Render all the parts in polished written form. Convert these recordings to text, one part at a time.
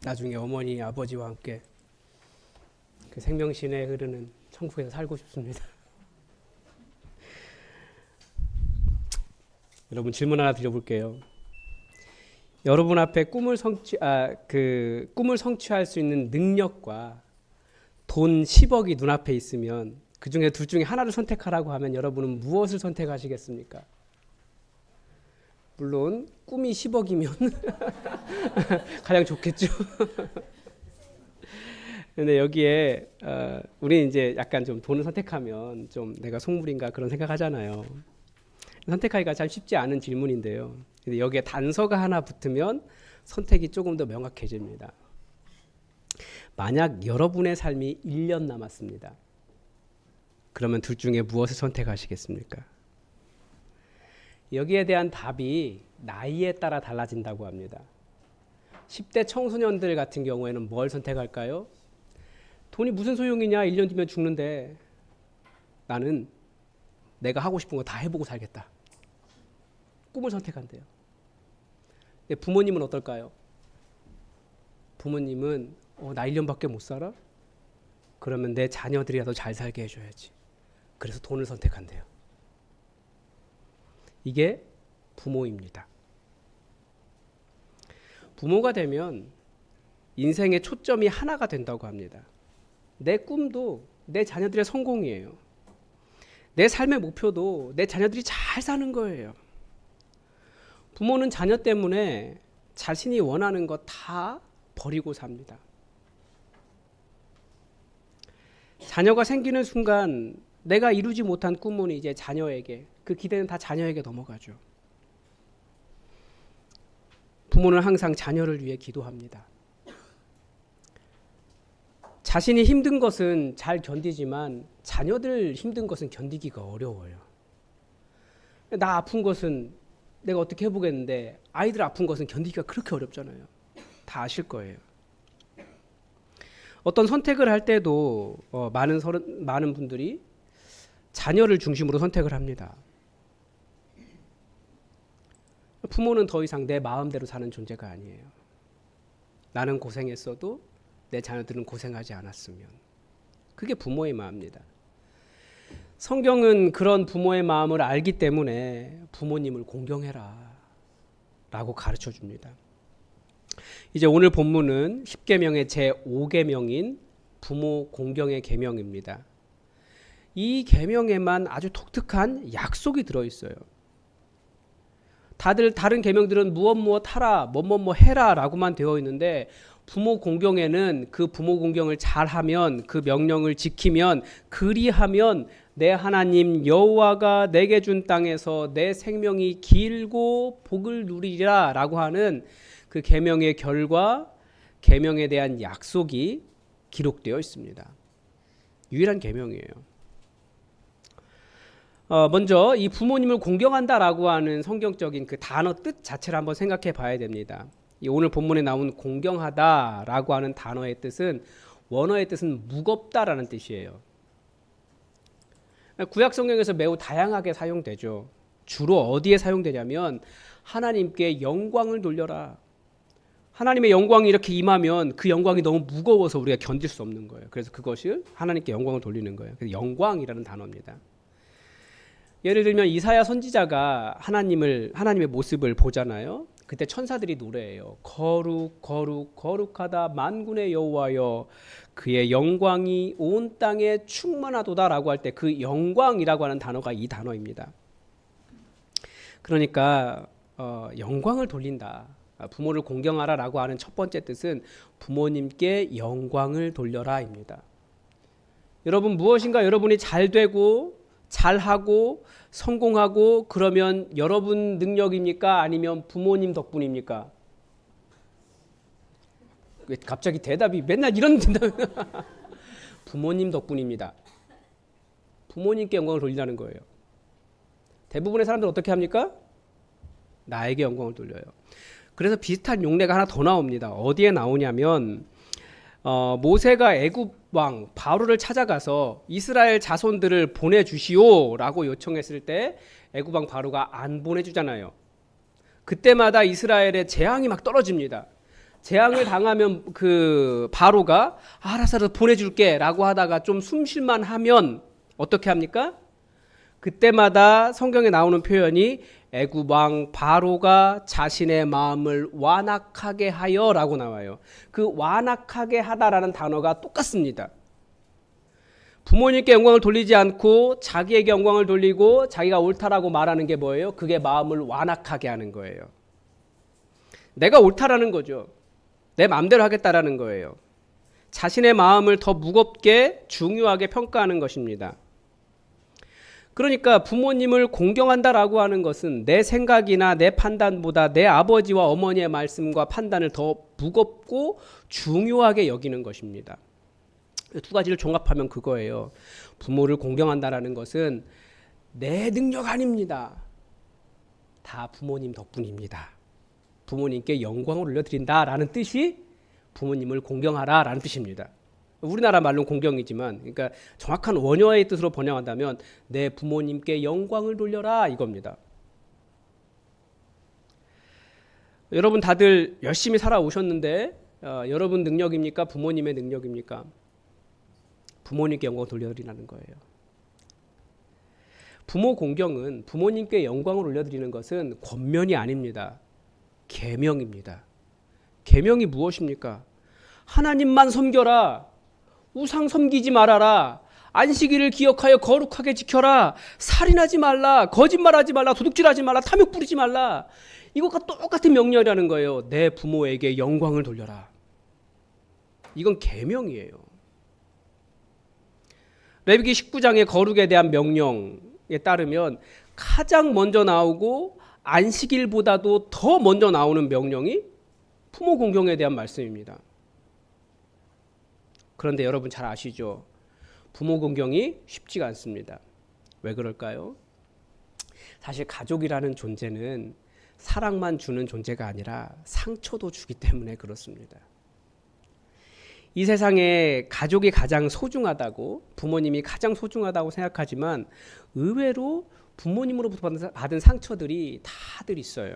나중에 어머니 아버지와 함께 그 생명신에 흐르는 천국에서 살고 싶습니다. 여러분 질문 하나 드려볼게요. 여러분 앞에 꿈을 성취할 수 있는 능력과 돈 10억이 눈앞에 있으면 그 중에 둘 중에 하나를 선택하라고 하면 여러분은 무엇을 선택하시겠습니까? 물론 꿈이 10억이면 가장 좋겠죠. 근데 여기에 우리는 이제 약간 좀 돈을 선택하면 좀 내가 속물인가 그런 생각하잖아요. 선택하기가 참 쉽지 않은 질문인데요. 근데 여기에 단서가 하나 붙으면 선택이 조금 더 명확해집니다. 만약 여러분의 삶이 1년 남았습니다. 그러면 둘 중에 무엇을 선택하시겠습니까? 여기에 대한 답이 나이에 따라 달라진다고 합니다. 10대 청소년들 같은 경우에는 뭘 선택할까요? 돈이 무슨 소용이냐, 1년 뒤면 죽는데 나는 내가 하고 싶은 거 다 해보고 살겠다. 꿈을 선택한대요. 근데 부모님은 어떨까요? 부모님은 나 1년밖에 못 살아? 그러면 내 자녀들이라도 잘 살게 해줘야지. 그래서 돈을 선택한대요. 이게 부모입니다. 부모가 되면 인생의 초점이 하나가 된다고 합니다. 내 꿈도 내 자녀들의 성공이에요. 내 삶의 목표도 내 자녀들이 잘 사는 거예요. 부모는 자녀 때문에 자신이 원하는 거 다 버리고 삽니다. 자녀가 생기는 순간 내가 이루지 못한 꿈은 이제 자녀에게, 그 기대는 다 자녀에게 넘어가죠. 부모는 항상 자녀를 위해 기도합니다. 자신이 힘든 것은 잘 견디지만 자녀들 힘든 것은 견디기가 어려워요. 나 아픈 것은 내가 어떻게 해보겠는데 아이들 아픈 것은 견디기가 그렇게 어렵잖아요. 다 아실 거예요. 어떤 선택을 할 때도 많은 분들이 자녀를 중심으로 선택을 합니다. 부모는 더 이상 내 마음대로 사는 존재가 아니에요. 나는 고생했어도 내 자녀들은 고생하지 않았으면. 그게 부모의 마음입니다. 성경은 그런 부모의 마음을 알기 때문에 부모님을 공경해라 라고 가르쳐 줍니다. 이제 오늘 본문은 10계명의 제5계명인 부모 공경의 계명입니다. 이 계명에만 아주 독특한 약속이 들어있어요. 다른 계명들은 무엇 하라, 뭐뭐 해라 라고만 되어 있는데 부모 공경에는 그 부모 공경을 잘하면, 그 명령을 지키면, 그리하면 내 하나님 여호와가 내게 준 땅에서 내 생명이 길고 복을 누리리라 라고 하는 그 계명의 결과, 계명에 대한 약속이 기록되어 있습니다. 유일한 계명이에요. 먼저 이 부모님을 공경한다라고 하는 성경적인 그 단어 뜻 자체를 한번 생각해 봐야 됩니다. 오늘 본문에 나온 공경하다라고 하는 단어의 뜻은, 원어의 뜻은 무겁다라는 뜻이에요. 구약 성경에서 매우 다양하게 사용되죠. 주로 어디에 사용되냐면 하나님께 영광을 돌려라. 하나님의 영광이 이렇게 임하면 그 영광이 너무 무거워서 우리가 견딜 수 없는 거예요. 그래서 그것을 하나님께 영광을 돌리는 거예요. 그래서 영광이라는 단어입니다. 예를 들면 이사야 선지자가 하나님의 모습을 보잖아요. 그때 천사들이 노래해요. 거룩 거룩 거룩하다 만군의 여호와여, 그의 영광이 온 땅에 충만하도다라고 할 때 그 영광이라고 하는 단어가 이 단어입니다. 그러니까 영광을 돌린다. 부모를 공경하라라고 하는 첫 번째 뜻은 부모님께 영광을 돌려라입니다. 여러분, 무엇인가 여러분이 잘 되고 잘하고 성공하고 그러면 여러분 능력입니까? 아니면 부모님 덕분입니까? 왜 갑자기 대답이 맨날 이런 대답? 부모님 덕분입니다. 부모님께 영광을 돌리라는 거예요. 대부분의 사람들은 어떻게 합니까? 나에게 영광을 돌려요. 그래서 비슷한 용례가 하나 더 나옵니다. 어디에 나오냐면 모세가 애굽 왕 바로를 찾아가서 이스라엘 자손들을 보내주시오라고 요청했을 때 애굽 왕 바로가 안 보내주잖아요. 그때마다 이스라엘의 재앙이 막 떨어집니다. 재앙을 당하면 그 바로가 알아서 보내줄게라고 하다가 좀 숨쉴만 하면 어떻게 합니까? 그때마다 성경에 나오는 표현이 애굽 왕 바로가 자신의 마음을 완악하게 하여라고 나와요. 그 완악하게 하다라는 단어가 똑같습니다. 부모님께 영광을 돌리지 않고 자기에게 영광을 돌리고 자기가 옳다라고 말하는 게 뭐예요? 그게 마음을 완악하게 하는 거예요. 내가 옳다라는 거죠. 내 마음대로 하겠다라는 거예요. 자신의 마음을 더 무겁게 중요하게 평가하는 것입니다. 그러니까 부모님을 공경한다라고 하는 것은 내 생각이나 내 판단보다 내 아버지와 어머니의 말씀과 판단을 더 무겁고 중요하게 여기는 것입니다. 두 가지를 종합하면 그거예요. 부모를 공경한다라는 것은 내 능력 아닙니다. 다 부모님 덕분입니다. 부모님께 영광을 올려드린다라는 뜻이 부모님을 공경하라라는 뜻입니다. 우리나라 말로는 공경이지만, 그러니까 정확한 원어의 뜻으로 번역한다면 내 부모님께 영광을 돌려라 이겁니다. 여러분 다들 열심히 살아오셨는데 여러분 능력입니까? 부모님의 능력입니까? 부모님께 영광을 돌려드리라는 거예요. 부모 공경은 부모님께 영광을 올려드리는 것은 권면이 아닙니다. 계명입니다. 계명이 무엇입니까? 하나님만 섬겨라. 우상 섬기지 말아라. 안식일을 기억하여 거룩하게 지켜라. 살인하지 말라. 거짓말하지 말라. 도둑질하지 말라. 탐욕 부리지 말라. 이것과 똑같은 명령이라는 거예요. 내 부모에게 영광을 돌려라. 이건 계명이에요. 레위기 19장의 거룩에 대한 명령에 따르면 가장 먼저 나오고 안식일보다도 더 먼저 나오는 명령이 부모 공경에 대한 말씀입니다. 그런데 여러분 잘 아시죠? 부모 공경이 쉽지가 않습니다. 왜 그럴까요? 사실 가족이라는 존재는 사랑만 주는 존재가 아니라 상처도 주기 때문에 그렇습니다. 이 세상에 가족이 가장 소중하다고, 부모님이 가장 소중하다고 생각하지만 의외로 부모님으로부터 받은 상처들이 다들 있어요.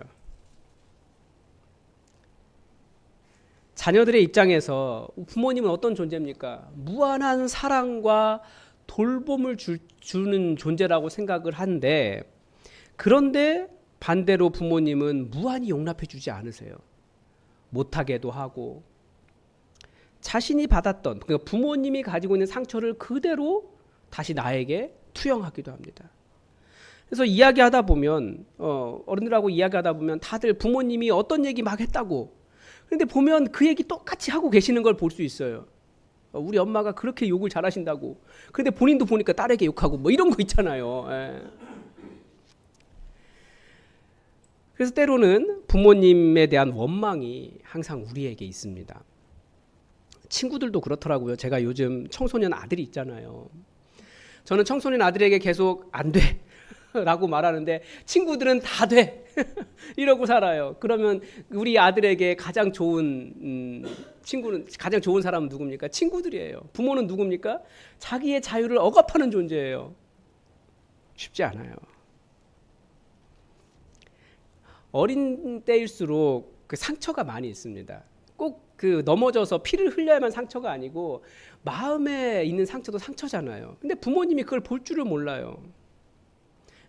자녀들의 입장에서 부모님은 어떤 존재입니까? 무한한 사랑과 돌봄을 주는 존재라고 생각을 한데, 그런데 반대로 부모님은 무한히 용납해 주지 않으세요. 못하게도 하고, 자신이 받았던, 그러니까 부모님이 가지고 있는 상처를 그대로 다시 나에게 투영하기도 합니다. 그래서 이야기하다 보면 어른들하고 이야기하다 보면 다들 부모님이 어떤 얘기 막 했다고, 그런데 보면 그 얘기 똑같이 하고 계시는 걸 볼 수 있어요. 우리 엄마가 그렇게 욕을 잘하신다고, 그런데 본인도 보니까 딸에게 욕하고 뭐 이런 거 있잖아요. 예. 그래서 때로는 부모님에 대한 원망이 항상 우리에게 있습니다. 친구들도 그렇더라고요. 제가 요즘 청소년 아들이 있잖아요. 저는 청소년 아들에게 계속 안 돼 라고 말하는데 친구들은 다 돼 이러고 살아요. 그러면 우리 아들에게 가장 좋은 친구는, 가장 좋은 사람은 누굽니까? 친구들이에요. 부모는 누굽니까? 자기의 자유를 억압하는 존재예요. 쉽지 않아요. 어린 때일수록 그 상처가 많이 있습니다. 꼭 그 넘어져서 피를 흘려야만 상처가 아니고 마음에 있는 상처도 상처잖아요. 근데 부모님이 그걸 볼 줄을 몰라요.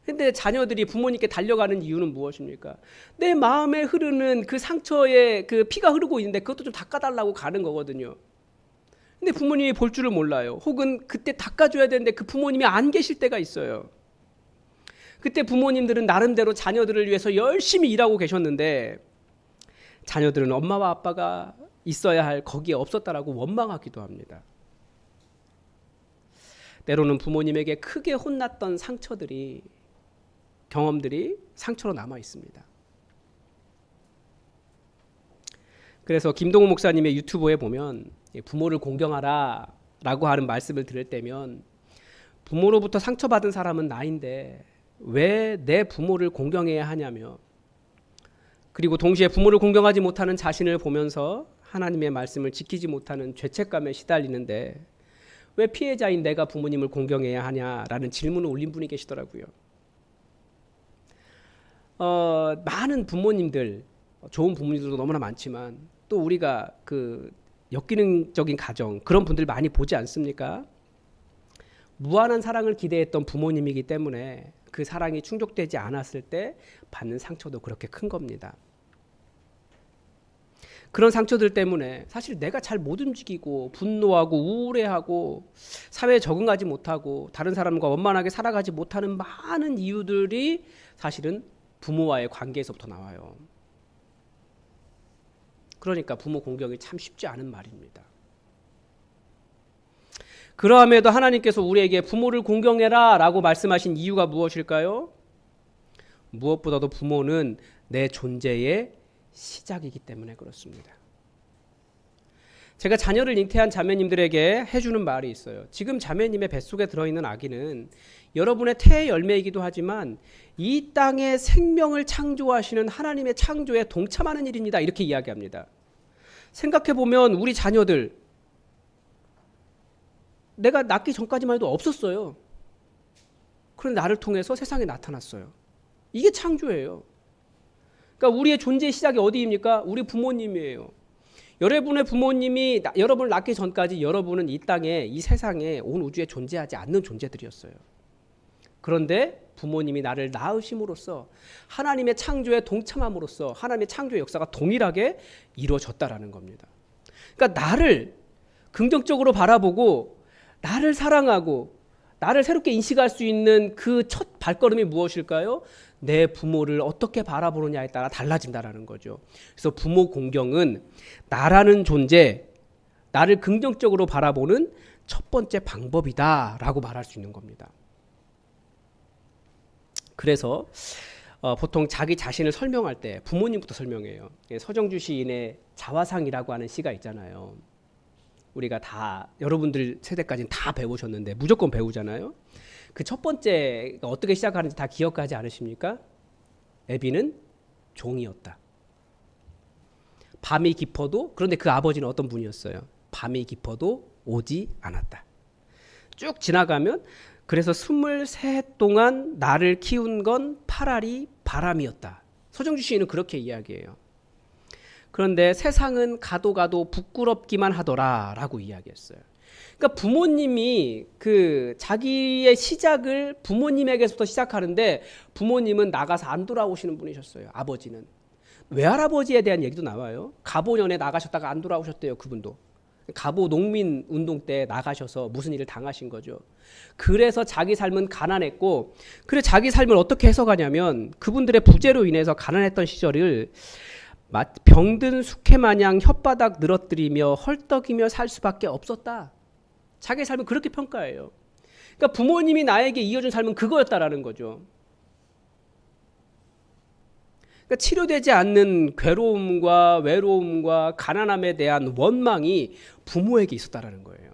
근데 자녀들이 부모님께 달려가는 이유는 무엇입니까? 내 마음에 흐르는 그 상처에 그 피가 흐르고 있는데 그것도 좀 닦아달라고 가는 거거든요. 근데 부모님이 볼 줄을 몰라요. 혹은 그때 닦아줘야 되는데 그 부모님이 안 계실 때가 있어요. 그때 부모님들은 나름대로 자녀들을 위해서 열심히 일하고 계셨는데 자녀들은 엄마와 아빠가 있어야 할 거기에 없었다라고 원망하기도 합니다. 때로는 부모님에게 크게 혼났던 상처들이, 경험들이 상처로 남아 있습니다. 그래서 김동욱 목사님의 유튜브에 보면 부모를 공경하라 라고 하는 말씀을 들을 때면 부모로부터 상처받은 사람은 나인데 왜 내 부모를 공경해야 하냐며, 그리고 동시에 부모를 공경하지 못하는 자신을 보면서 하나님의 말씀을 지키지 못하는 죄책감에 시달리는데 왜 피해자인 내가 부모님을 공경해야 하냐라는 질문을 올린 분이 계시더라고요. 많은 부모님들, 좋은 부모님들도 너무나 많지만 또 우리가 그 역기능적인 가정 그런 분들 많이 보지 않습니까? 무한한 사랑을 기대했던 부모님이기 때문에 그 사랑이 충족되지 않았을 때 받는 상처도 그렇게 큰 겁니다. 그런 상처들 때문에 사실 내가 잘 못 움직이고 분노하고 우울해하고 사회에 적응하지 못하고 다른 사람과 원만하게 살아가지 못하는 많은 이유들이 사실은 부모와의 관계에서부터 나와요. 그러니까 부모 공경이 참 쉽지 않은 말입니다. 그러함에도 하나님께서 우리에게 부모를 공경해라 라고 말씀하신 이유가 무엇일까요? 무엇보다도 부모는 내 존재의 시작이기 때문에 그렇습니다. 제가 자녀를 잉태한 자매님들에게 해주는 말이 있어요. 지금 자매님의 뱃속에 들어있는 아기는 여러분의 태의 열매이기도 하지만 이 땅에 생명을 창조하시는 하나님의 창조에 동참하는 일입니다. 이렇게 이야기합니다. 생각해보면 우리 자녀들 내가 낳기 전까지만 해도 없었어요. 그런데 나를 통해서 세상에 나타났어요. 이게 창조예요. 그러니까 우리의 존재의 시작이 어디입니까? 우리 부모님이에요. 여러분의 부모님이 여러분을 낳기 전까지 여러분은 이 땅에, 이 세상에, 온 우주에 존재하지 않는 존재들이었어요. 그런데 부모님이 나를 낳으심으로써 하나님의 창조에 동참함으로써 하나님의 창조의 역사가 동일하게 이루어졌다라는 겁니다. 그러니까 나를 긍정적으로 바라보고 나를 사랑하고 나를 새롭게 인식할 수 있는 그 첫 발걸음이 무엇일까요? 내 부모를 어떻게 바라보느냐에 따라 달라진다라는 거죠. 그래서 부모 공경은 나라는 존재, 나를 긍정적으로 바라보는 첫 번째 방법이다라고 말할 수 있는 겁니다. 그래서 보통 자기 자신을 설명할 때 부모님부터 설명해요. 서정주 시인의 자화상이라고 하는 시가 있잖아요. 우리가 다 여러분들 세대까지는 다 배우셨는데 무조건 배우잖아요. 그 첫 번째 어떻게 시작하는지 다 기억하지 않으십니까? 애비는 종이었다. 밤이 깊어도, 그런데 그 아버지는 어떤 분이었어요? 밤이 깊어도 오지 않았다. 쭉 지나가면 그래서 23해 동안 나를 키운 건 파라리 바람이었다. 서정주 시인은 그렇게 이야기해요. 그런데 세상은 가도 가도 부끄럽기만 하더라 라고 이야기했어요. 그러니까 부모님이 그 자기의 시작을 부모님에게서부터 시작하는데 부모님은 나가서 안 돌아오시는 분이셨어요. 아버지는. 외할아버지에 대한 얘기도 나와요. 가보년에 나가셨다가 안 돌아오셨대요. 그분도. 가보 농민 운동 때 나가셔서 무슨 일을 당하신 거죠. 그래서 자기 삶은 가난했고, 그래서 자기 삶을 어떻게 해석하냐면 그분들의 부재로 인해서 가난했던 시절을 병든 숙해마냥 혓바닥 늘어뜨리며 헐떡이며 살 수밖에 없었다. 자기 삶을 그렇게 평가해요. 그러니까 부모님이 나에게 이어준 삶은 그거였다라는 거죠. 그러니까 치료되지 않는 괴로움과 외로움과 가난함에 대한 원망이 부모에게 있었다라는 거예요.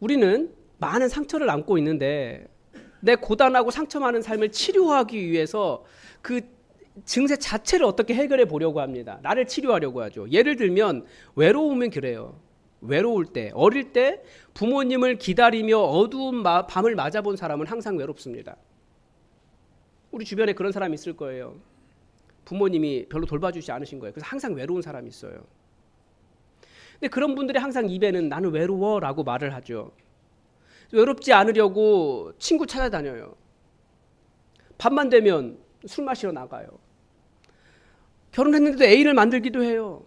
우리는 많은 상처를 안고 있는데 내 고단하고 상처 많은 삶을 치료하기 위해서 그 증세 자체를 어떻게 해결해 보려고 합니다. 나를 치료하려고 하죠. 예를 들면 외로우면 그래요. 외로울 때, 어릴 때 부모님을 기다리며 어두운 밤을 맞아본 사람은 항상 외롭습니다. 우리 주변에 그런 사람이 있을 거예요. 부모님이 별로 돌봐주지 않으신 거예요. 그래서 항상 외로운 사람이 있어요. 근데 그런 분들이 항상 입에는 나는 외로워라고 말을 하죠. 외롭지 않으려고 친구 찾아다녀요. 밤만 되면 술 마시러 나가요. 결혼했는데도 애인을 만들기도 해요.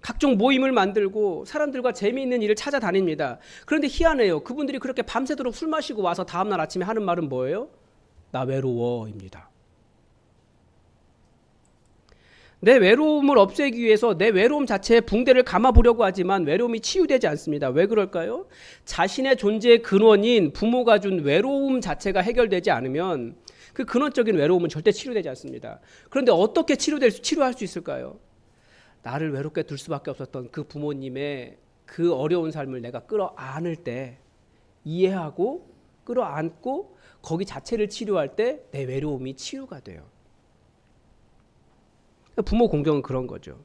각종 모임을 만들고 사람들과 재미있는 일을 찾아다닙니다. 그런데 희한해요. 그분들이 그렇게 밤새도록 술 마시고 와서 다음날 아침에 하는 말은 뭐예요? 나 외로워입니다. 내 외로움을 없애기 위해서 내 외로움 자체에 붕대를 감아보려고 하지만 외로움이 치유되지 않습니다. 왜 그럴까요? 자신의 존재의 근원인 부모가 준 외로움 자체가 해결되지 않으면 그 근원적인 외로움은 절대 치료되지 않습니다. 그런데 어떻게 치료할 수 있을까요? 나를 외롭게 둘 수밖에 없었던 그 부모님의 그 어려운 삶을 내가 끌어안을 때, 이해하고 끌어안고 거기 자체를 치료할 때 내 외로움이 치유가 돼요. 부모 공경은 그런 거죠.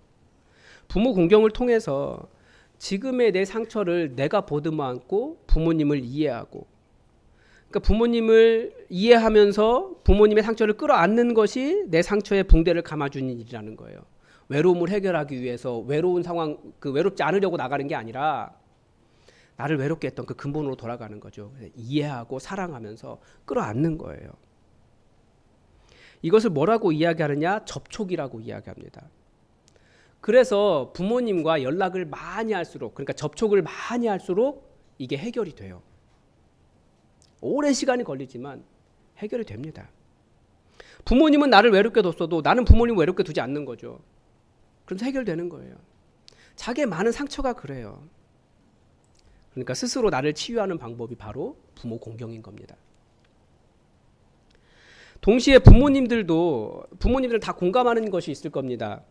부모 공경을 통해서 지금의 내 상처를 내가 보듬어 안고 부모님을 이해하고, 그러니까 부모님을 이해하면서 부모님의 상처를 끌어안는 것이 내 상처에 붕대를 감아주는 일이라는 거예요. 외로움을 해결하기 위해서 외로운 상황, 그 외롭지 않으려고 나가는 게 아니라 나를 외롭게 했던 그 근본으로 돌아가는 거죠. 이해하고 사랑하면서 끌어안는 거예요. 이것을 뭐라고 이야기하느냐? 접촉이라고 이야기합니다. 그래서 부모님과 연락을 많이 할수록, 그러니까 접촉을 많이 할수록 이게 해결이 돼요. 오랜 시간이 걸리지만 해결이 됩니다. 부모님은 나를 외롭게 뒀어도 나는 부모님을 외롭게 두지 않는 거죠. 그래서 해결되는 거예요. 자기의 많은 상처가 그래요. 그러니까 스스로 나를 치유하는 방법이 바로 부모 공경인 겁니다. 동시에 부모님들은 다 공감하는 것이 있을 겁니다.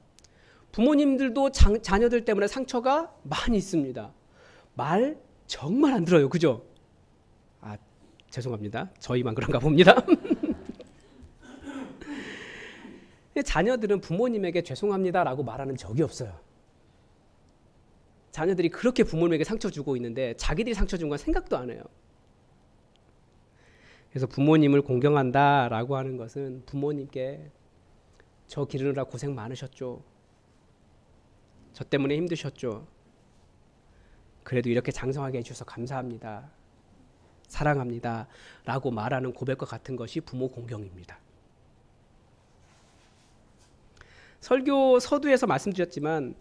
부모님들도 자녀들 때문에 상처가 많이 있습니다. 말 정말 안 들어요. 그죠? 아, 죄송합니다. 저희만 그런가 봅니다. 자녀들은 부모님에게 죄송합니다라고 말하는 적이 없어요. 자녀들이 그렇게 부모님에게 상처 주고 있는데 자기들이 상처 준 건 생각도 안 해요. 그래서 부모님을 공경한다라고 하는 것은 부모님께 저 기르느라 고생 많으셨죠. 저 때문에 힘드셨죠. 그래도 이렇게 장성하게 해주셔서 감사합니다. 사랑합니다. 라고 말하는 고백과 같은 것이 부모 공경입니다. 설교 서두에서 말씀드렸지만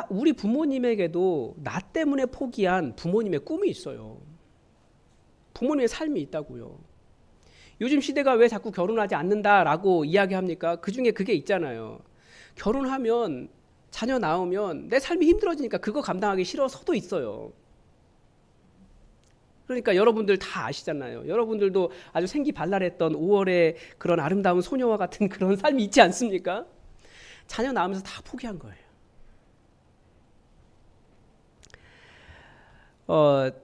우리 부모님에게도 나 때문에 포기한 부모님의 꿈이 있어요. 부모님의 삶이 있다고요. 요즘 시대가 왜 자꾸 결혼하지 않는다라고 이야기합니까? 그중에 그게 있잖아요. 결혼하면 자녀 낳으면 내 삶이 힘들어지니까 그거 감당하기 싫어서도 있어요. 그러니까 여러분들 다 아시잖아요. 여러분들도 아주 생기발랄했던 5월의 그런 아름다운 소녀와 같은 그런 삶이 있지 않습니까? 자녀 낳으면서 다 포기한 거예요.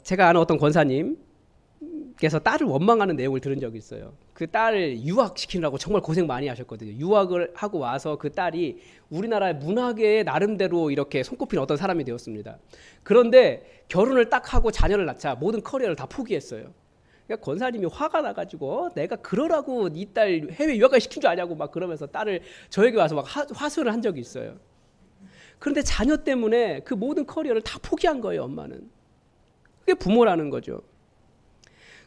제가 아는 어떤 권사님께서 딸을 원망하는 내용을 들은 적이 있어요. 그 딸을 유학시키느라고 정말 고생 많이 하셨거든요. 유학을 하고 와서 그 딸이 우리나라의 문화계에 나름대로 이렇게 손꼽히는 어떤 사람이 되었습니다. 그런데 결혼을 딱 하고 자녀를 낳자 모든 커리어를 다 포기했어요. 그러니까 권사님이 화가 나가지고 내가 그러라고 네 딸 해외 유학을 시킨 줄 아냐고 막 그러면서 딸을 저에게 와서 막 화수를 한 적이 있어요. 그런데 자녀 때문에 그 모든 커리어를 다 포기한 거예요, 엄마는. 그게 부모라는 거죠.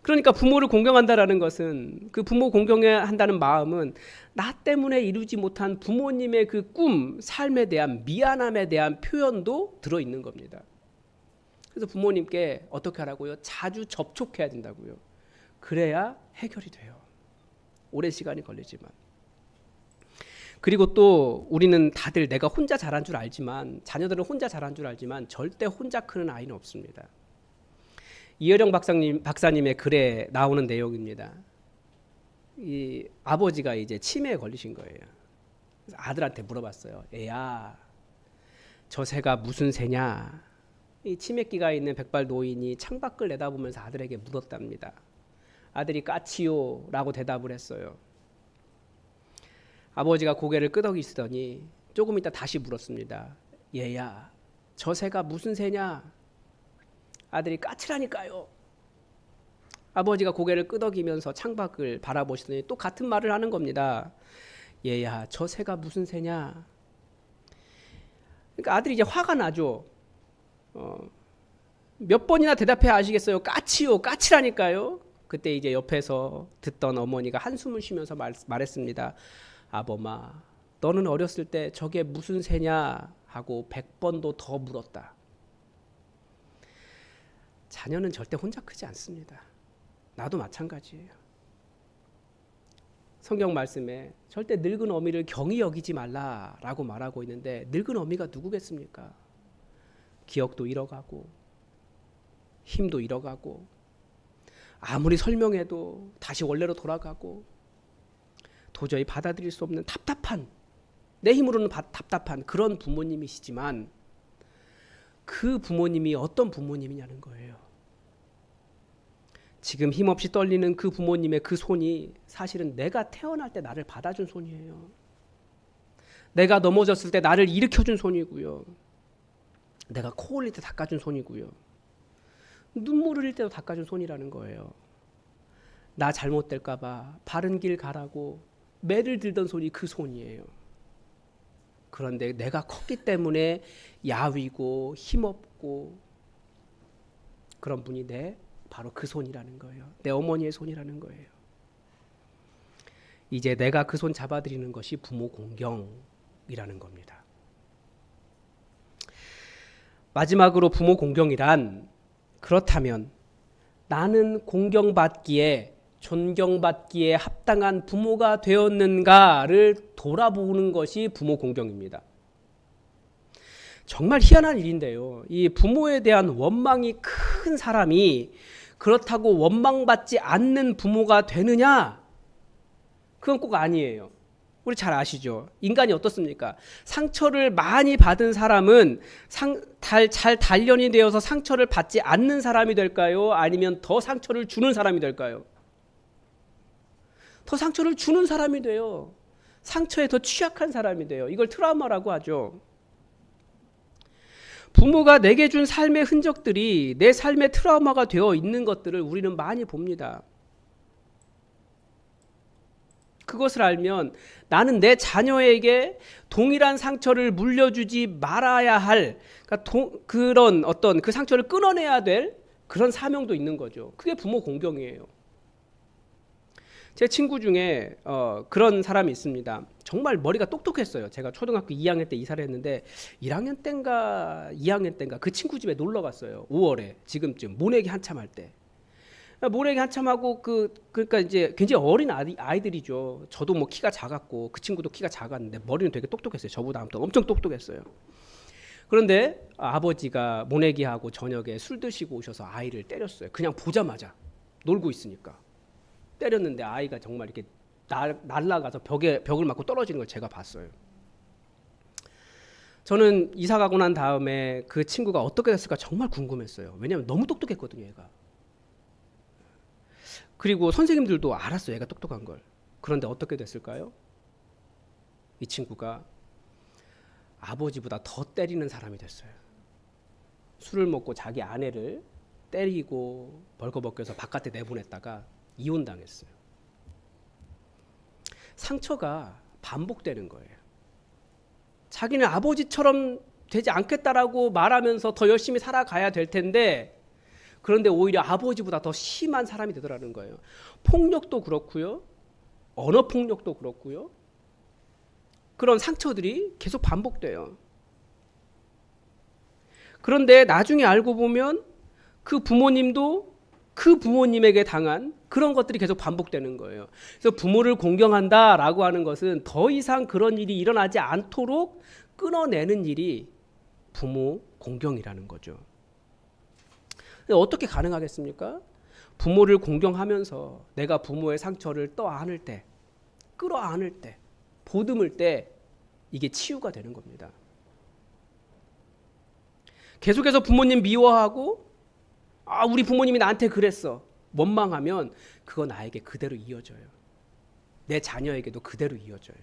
그러니까 부모를 공경한다라는 것은, 그 부모 공경해야 한다는 마음은 나 때문에 이루지 못한 부모님의 그 꿈, 삶에 대한 미안함에 대한 표현도 들어있는 겁니다. 그래서 부모님께 어떻게 하라고요? 자주 접촉해야 된다고요. 그래야 해결이 돼요. 오랜 시간이 걸리지만. 그리고 또 우리는 다들 내가 혼자 자란 줄 알지만, 자녀들은 혼자 자란 줄 알지만 절대 혼자 크는 아이는 없습니다. 이혜령 박사님의 글에 나오는 내용입니다. 이 아버지가 이제 치매에 걸리신 거예요. 그래서 아들한테 물어봤어요. 애야, 저 새가 무슨 새냐? 이 치매기가 있는 백발 노인이 창밖을 내다보면서 아들에게 물었답니다. 아들이 까치요 라고 대답을 했어요. 아버지가 고개를 끄덕이시더니 조금 있다 다시 물었습니다. 얘야, 저 새가 무슨 새냐? 아들이 까치라니까요. 아버지가 고개를 끄덕이면서 창밖을 바라보시더니 또 같은 말을 하는 겁니다. 얘야, 저 새가 무슨 새냐? 그러니까 아들이 이제 화가 나죠. 몇 번이나 대답해야 아시겠어요? 까치요, 까치라니까요. 그때 이제 옆에서 듣던 어머니가 한숨을 쉬면서 말했습니다. 아범아, 너는 어렸을 때 저게 무슨 새냐 하고 100번도 더 물었다. 자녀는 절대 혼자 크지 않습니다. 나도 마찬가지예요. 성경 말씀에 절대 늙은 어미를 경히 여기지 말라라고 말하고 있는데, 늙은 어미가 누구겠습니까? 기억도 잃어가고 힘도 잃어가고 아무리 설명해도 다시 원래로 돌아가고 도저히 받아들일 수 없는 답답한, 내 힘으로는 답답한 그런 부모님이시지만, 그 부모님이 어떤 부모님이냐는 거예요. 지금 힘없이 떨리는 그 부모님의 그 손이 사실은 내가 태어날 때 나를 받아준 손이에요. 내가 넘어졌을 때 나를 일으켜준 손이고요. 내가 코 흘릴 때 닦아준 손이고요. 눈물 흘릴 때도 닦아준 손이라는 거예요. 나 잘못될까 봐 바른 길 가라고 매를 들던 손이 그 손이에요. 그런데 내가 컸기 때문에 야위고 힘없고 그런 분이 바로 그 손이라는 거예요. 내 어머니의 손이라는 거예요. 이제 내가 그 손 잡아드리는 것이 부모 공경이라는 겁니다. 마지막으로 부모 공경이란, 그렇다면 나는 공경받기에 존경받기에 합당한 부모가 되었는가를 돌아보는 것이 부모 공경입니다. 정말 희한한 일인데요. 이 부모에 대한 원망이 큰 사람이 그렇다고 원망받지 않는 부모가 되느냐? 그건 꼭 아니에요. 우리 잘 아시죠? 인간이 어떻습니까? 상처를 많이 받은 사람은 잘 단련이 되어서 상처를 받지 않는 사람이 될까요? 아니면 더 상처를 주는 사람이 될까요? 더 상처를 주는 사람이 돼요. 상처에 더 취약한 사람이 돼요. 이걸 트라우마라고 하죠. 부모가 내게 준 삶의 흔적들이 내 삶의 트라우마가 되어 있는 것들을 우리는 많이 봅니다. 그것을 알면 나는 내 자녀에게 동일한 상처를 물려주지 말아야 할, 그러니까 그런 어떤 그 상처를 끊어내야 될 그런 사명도 있는 거죠. 그게 부모 공경이에요. 제 친구 중에 그런 사람이 있습니다. 정말 머리가 똑똑했어요. 제가 초등학교 2학년 때 이사를 했는데 1학년 때인가 2학년 때인가 그 친구 집에 놀러 갔어요. 5월에 지금쯤 모내기 한참 할 때. 모내기 한참 하고 그러니까 이제 굉장히 어린 아이들이죠. 저도 뭐 키가 작았고 그 친구도 키가 작았는데 머리는 되게 똑똑했어요. 저보다 아무튼 엄청 똑똑했어요. 그런데 아버지가 모내기하고 저녁에 술 드시고 오셔서 아이를 때렸어요. 그냥 보자마자 놀고 있으니까 때렸는데 아이가 정말 이렇게 날아가서 벽을 맞고 떨어지는 걸 제가 봤어요. 저는 이사 가고 난 다음에 그 친구가 어떻게 됐을까 정말 궁금했어요. 왜냐하면 너무 똑똑했거든요, 얘가. 그리고 선생님들도 알았어요, 얘가 똑똑한 걸. 그런데 어떻게 됐을까요? 이 친구가 아버지보다 더 때리는 사람이 됐어요. 술을 먹고 자기 아내를 때리고 벌거벗겨서 바깥에 내보냈다가 이혼당했어요. 상처가 반복되는 거예요. 자기는 아버지처럼 되지 않겠다라고 말하면서 더 열심히 살아가야 될 텐데, 그런데 오히려 아버지보다 더 심한 사람이 되더라는 거예요. 폭력도 그렇고요. 언어 폭력도 그렇고요. 그런 상처들이 계속 반복돼요. 그런데 나중에 알고 보면 그 부모님도 그 부모님에게 당한 그런 것들이 계속 반복되는 거예요. 그래서 부모를 공경한다라고 하는 것은 더 이상 그런 일이 일어나지 않도록 끊어내는 일이 부모 공경이라는 거죠. 어떻게 가능하겠습니까? 부모를 공경하면서 내가 부모의 상처를 떠안을 때, 끌어안을 때, 보듬을 때 이게 치유가 되는 겁니다. 계속해서 부모님 미워하고 우리 부모님이 나한테 그랬어 원망하면 그거 나에게 그대로 이어져요. 내 자녀에게도 그대로 이어져요.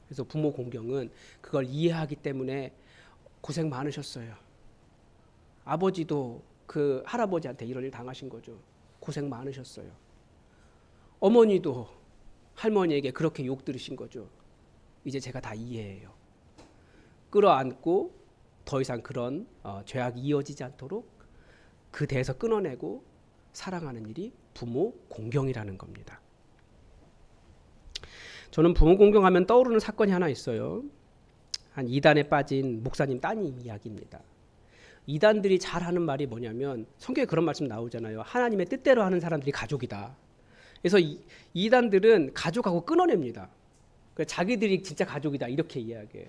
그래서 부모 공경은 그걸 이해하기 때문에 고생 많으셨어요. 아버지도 그 할아버지한테 이런 일 당하신 거죠. 고생 많으셨어요. 어머니도 할머니에게 그렇게 욕 들으신 거죠. 이제 제가 다 이해해요. 끌어안고 더 이상 그런 죄악이 이어지지 않도록 그 대에서 끊어내고 사랑하는 일이 부모 공경이라는 겁니다. 저는 부모 공경하면 떠오르는 사건이 하나 있어요. 한 이단에 빠진 목사님 따님 이야기입니다. 이단들이 잘 하는 말이 뭐냐면, 성경에 그런 말씀 나오잖아요. 하나님의 뜻대로 하는 사람들이 가족이다. 그래서 이단들은 가족하고 끊어냅니다. 자기들이 진짜 가족이다 이렇게 이야기해요.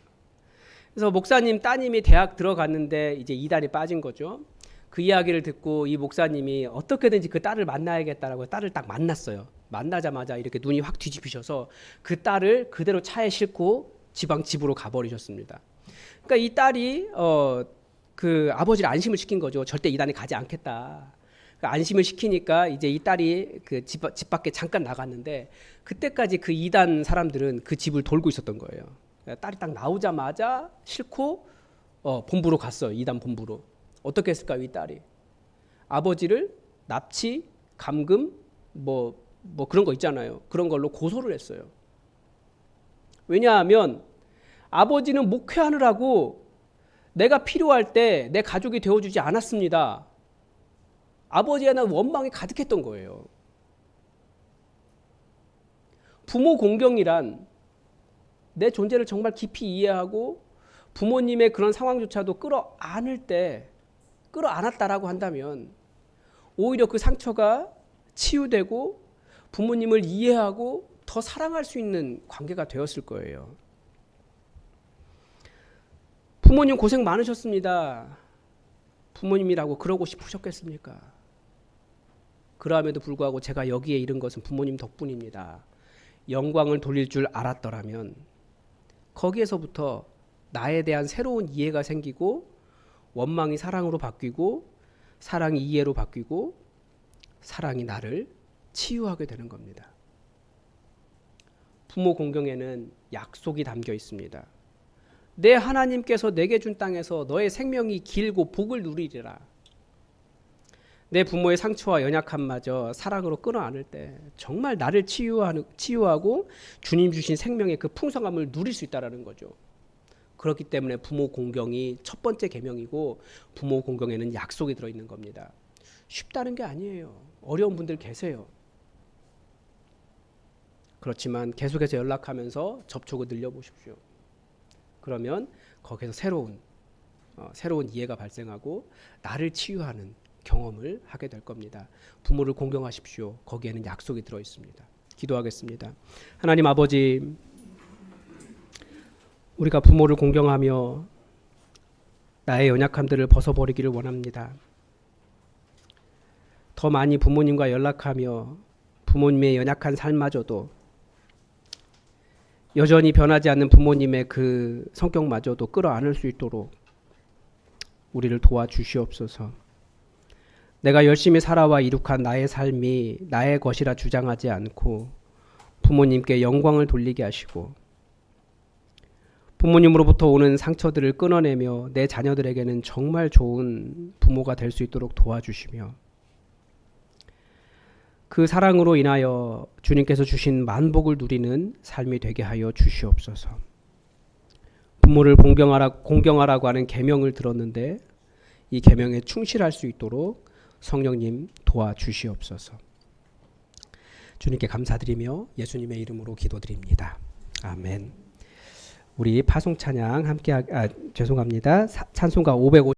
그래서 목사님 따님이 대학 들어갔는데 이제 이단에 빠진 거죠. 그 이야기를 듣고 이 목사님이 어떻게든지 그 딸을 만나야겠다라고 딸을 딱 만났어요. 만나자마자 이렇게 눈이 확 뒤집히셔서 그 딸을 그대로 차에 싣고 집으로 가버리셨습니다. 그러니까 이 딸이 그 아버지를 안심을 시킨 거죠. 절대 이단에 가지 않겠다. 그러니까 안심을 시키니까 이제 이 딸이 그 집 밖에 잠깐 나갔는데, 그때까지 그 이단 사람들은 그 집을 돌고 있었던 거예요. 그러니까 딸이 딱 나오자마자 싣고 본부로 갔어요. 이단 본부로. 어떻게 했을까요, 이 딸이? 아버지를 납치, 감금, 뭐 그런 거 있잖아요. 그런 걸로 고소를 했어요. 왜냐하면 아버지는 목회하느라고 내가 필요할 때 내 가족이 되어주지 않았습니다. 아버지에 대한 원망이 가득했던 거예요. 부모 공경이란 내 존재를 정말 깊이 이해하고 부모님의 그런 상황조차도 끌어안았다라고 한다면 오히려 그 상처가 치유되고 부모님을 이해하고 더 사랑할 수 있는 관계가 되었을 거예요. 부모님 고생 많으셨습니다. 부모님이라고 그러고 싶으셨겠습니까? 그럼에도 불구하고 제가 여기에 이른 것은 부모님 덕분입니다. 영광을 돌릴 줄 알았더라면 거기에서부터 나에 대한 새로운 이해가 생기고 원망이 사랑으로 바뀌고 사랑이 이해로 바뀌고 사랑이 나를 치유하게 되는 겁니다. 부모 공경에는 약속이 담겨 있습니다. 내 하나님께서 내게 준 땅에서 너의 생명이 길고 복을 누리리라. 내 부모의 상처와 연약함마저 사랑으로 끌어안을 때 정말 나를 치유하고 주님 주신 생명의 그 풍성함을 누릴 수 있다는 거죠. 그렇기 때문에 부모 공경이 첫 번째 계명이고 부모 공경에는 약속이 들어있는 겁니다. 쉽다는 게 아니에요. 어려운 분들 계세요. 그렇지만 계속해서 연락하면서 접촉을 늘려보십시오. 그러면 거기서 새로운 이해가 발생하고 나를 치유하는 경험을 하게 될 겁니다. 부모를 공경하십시오. 거기에는 약속이 들어 있습니다. 기도하겠습니다. 하나님 아버지, 우리가 부모를 공경하며 나의 연약함들을 벗어버리기를 원합니다. 더 많이 부모님과 연락하며 부모님의 연약한 삶마저도 여전히 변하지 않는 부모님의 그 성격마저도 끌어안을 수 있도록 우리를 도와주시옵소서. 내가 열심히 살아와 이룩한 나의 삶이 나의 것이라 주장하지 않고 부모님께 영광을 돌리게 하시고 부모님으로부터 오는 상처들을 끊어내며 내 자녀들에게는 정말 좋은 부모가 될 수 있도록 도와주시며 그 사랑으로 인하여 주님께서 주신 만복을 누리는 삶이 되게 하여 주시옵소서. 부모를 공경하라고 하는 계명을 들었는데 이 계명에 충실할 수 있도록 성령님 도와주시옵소서. 주님께 감사드리며 예수님의 이름으로 기도드립니다. 아멘. 우리 파송 찬양 함께 죄송합니다. 찬송가 550